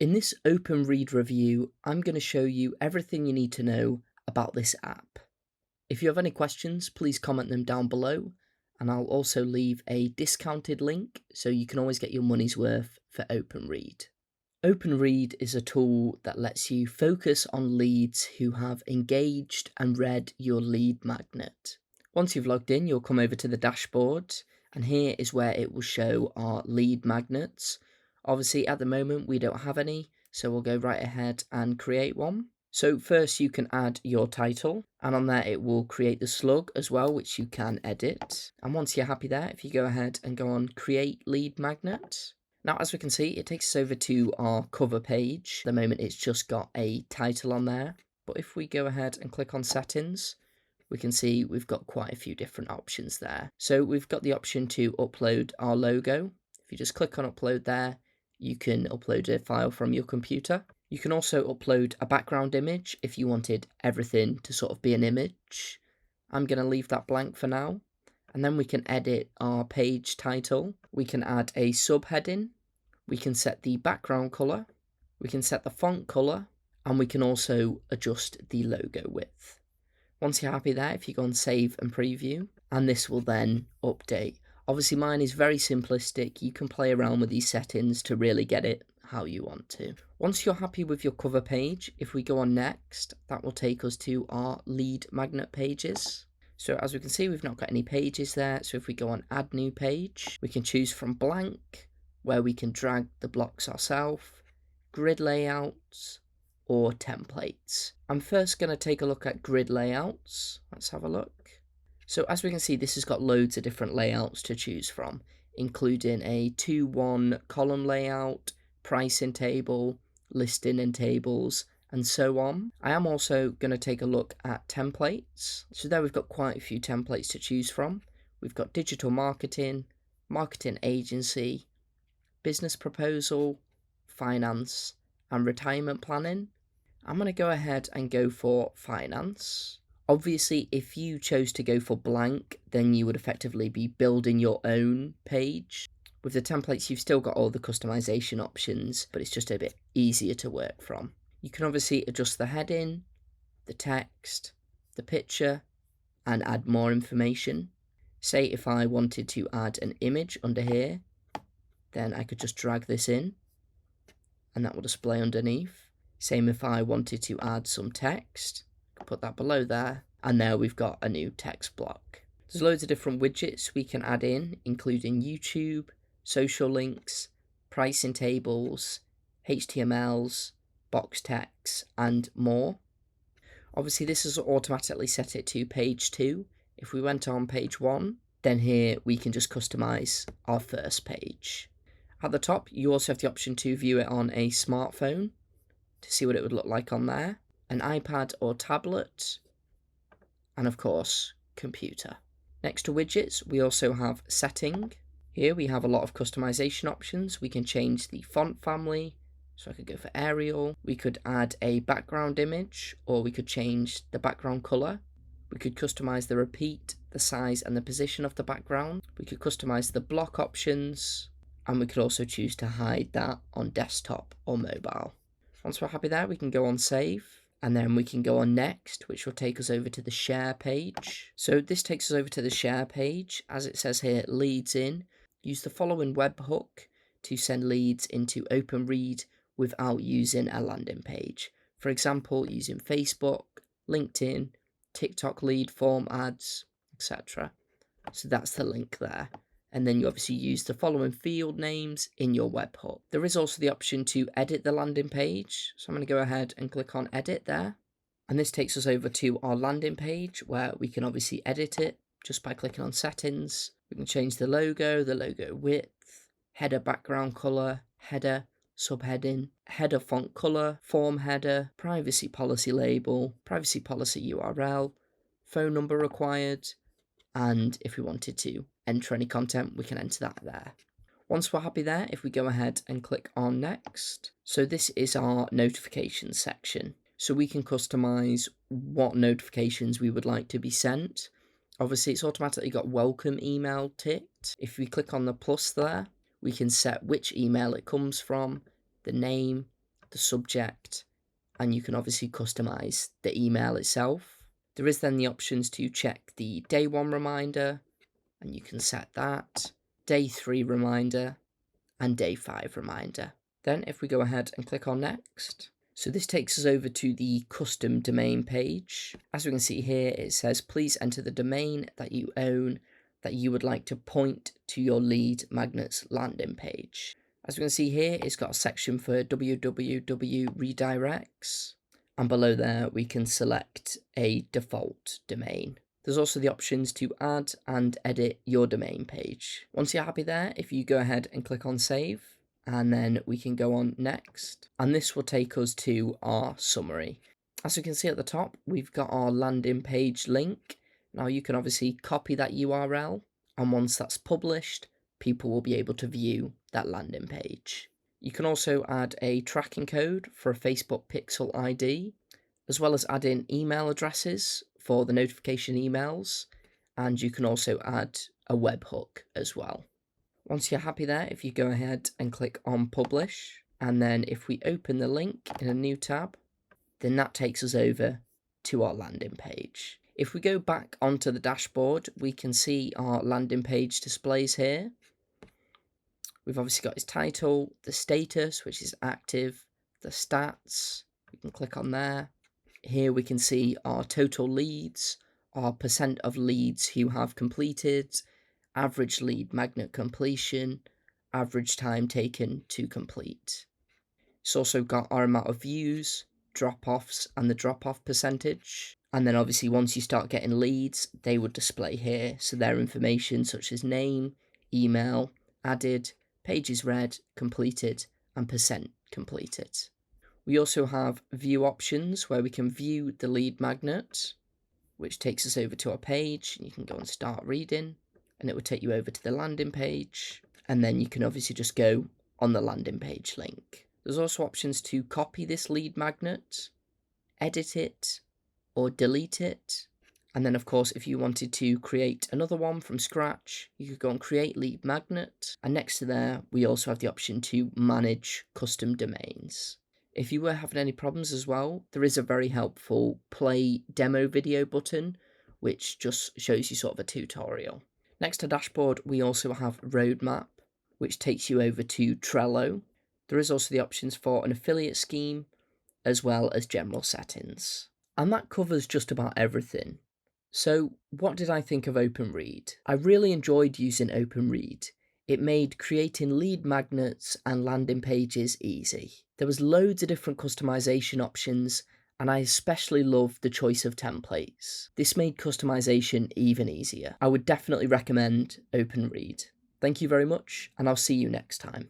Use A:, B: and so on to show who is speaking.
A: In this OpenRead review, I'm going to show you everything you need to know about this app. If you have any questions, please comment them down below, and I'll also leave a discounted link so you can always get your money's worth for OpenRead. OpenRead is a tool that lets you focus on leads who have engaged and read your lead magnet. Once you've logged in, you'll come over to the dashboard, and here is where it will show our lead magnets. Obviously, at the moment, we don't have any, so we'll go right ahead and create one. So first you can add your title, and on there it will create the slug as well, which you can edit. And once you're happy there, if you go ahead and go on create lead magnet. Now, as we can see, it takes us over to our cover page. At the moment, it's just got a title on there. But if we go ahead and click on settings, we can see we've got quite a few different options there. So we've got the option to upload our logo. If you just click on upload there, you can upload a file from your computer. You can also upload a background image if you wanted everything to sort of be an image. I'm going to leave that blank for now. And then we can edit our page title. We can add a subheading. We can set the background color. We can set the font color. And we can also adjust the logo width. Once you're happy there, if you go on save and preview, and this will then update. Obviously mine is very simplistic. You can play around with these settings to really get it how you want to. Once you're happy with your cover page, if we go on next, that will take us to our lead magnet pages. So as we can see, we've not got any pages there. So if we go on add new page, we can choose from blank, where we can drag the blocks ourselves, grid layouts, or templates. I'm first going to take a look at grid layouts. Let's have a look. So as we can see, this has got loads of different layouts to choose from, including a 2-1 column layout, pricing table, listing and tables, and so on. I am also going to take a look at templates. So there we've got quite a few templates to choose from. We've got digital marketing, marketing agency, business proposal, finance, and retirement planning. I'm going to go ahead and go for finance. Obviously, if you chose to go for blank, then you would effectively be building your own page. With the templates, you've still got all the customization options, but it's just a bit easier to work from. You can obviously adjust the heading, the text, the picture, and add more information. Say if I wanted to add an image under here, then I could just drag this in, and that will display underneath. Same if I wanted to add some text. Put that below there, and there we've got a new text block. There's loads of different widgets we can add in, including YouTube, social links, pricing tables, HTMLs, box text, and more. Obviously this has automatically set it to page 2. If we went on page 1, then here we can just customize our first page. At the top, you also have the option to view it on a smartphone to see what it would look like on there, an iPad or tablet, and of course, computer. Next to widgets, we also have setting. Here we have a lot of customization options. We can change the font family, so I could go for Arial. We could add a background image, or we could change the background color. We could customize the repeat, the size, and the position of the background. We could customize the block options, and we could also choose to hide that on desktop or mobile. Once we're happy there, we can go on save, and then we can go on next, which will take us over to the share page. So this takes us over to the share page. As it says here, leads in. Use the following webhook to send leads into OpenRead without using a landing page. For example, using Facebook, LinkedIn, TikTok lead form ads, etc. So that's the link there. And then you obviously use the following field names in your webhook. There is also the option to edit the landing page. So I'm going to go ahead and click on edit there. And this takes us over to our landing page where we can obviously edit it just by clicking on settings. We can change the logo width, header background color, header, subheading, header font color, form header, privacy policy label, privacy policy URL, phone number required, and if we wanted to enter any content, we can enter that there. Once we're happy there, if we go ahead and click on next. So this is our notifications section. So we can customize what notifications we would like to be sent. Obviously it's automatically got welcome email ticked. If we click on the plus there, we can set which email it comes from, the name, the subject, and you can obviously customize the email itself. There is then the options to check the day 1 reminder, and you can set that, day 3 reminder, and day 5 reminder. Then if we go ahead and click on next, so this takes us over to the custom domain page. As we can see here, it says please enter the domain that you own that you would like to point to your lead magnets landing page. As we can see here, it's got a section for www redirects, and below there we can select a default domain. There's also the options to add and edit your domain page. Once you're happy there, if you go ahead and click on save, and then we can go on next, and this will take us to our summary. As you can see at the top, we've got our landing page link. Now you can obviously copy that URL, and once that's published, people will be able to view that landing page. You can also add a tracking code for a Facebook Pixel ID, as well as add in email addresses for the notification emails, and you can also add a webhook as well. Once you're happy there, if you go ahead and click on publish, and then if we open the link in a new tab, then that takes us over to our landing page. If we go back onto the dashboard, we can see our landing page displays here. We've obviously got its title, the status, which is active, the stats, we can click on there. Here we can see our total leads, our percent of leads who have completed, average lead magnet completion, average time taken to complete. It's also got our amount of views, drop-offs, and the drop-off percentage. And then obviously once you start getting leads, they would display here. So their information such as name, email, added, pages read, completed, and percent completed. We also have view options where we can view the lead magnet, which takes us over to our page. You can go and start reading, and it will take you over to the landing page, and then you can obviously just go on the landing page link. There's also options to copy this lead magnet, edit it, or delete it. And then of course, if you wanted to create another one from scratch, you could go and create lead magnet. And next to there, we also have the option to manage custom domains. If you were having any problems as well, there is a very helpful play demo video button, which just shows you sort of a tutorial. Next to dashboard, we also have roadmap, which takes you over to Trello. There is also the options for an affiliate scheme, as well as general settings. And that covers just about everything. So what did I think of OpenRead? I really enjoyed using OpenRead. It made creating lead magnets and landing pages easy. There was loads of different customization options, and I especially loved the choice of templates. This made customization even easier. I would definitely recommend OpenRead. Thank you very much, and I'll see you next time.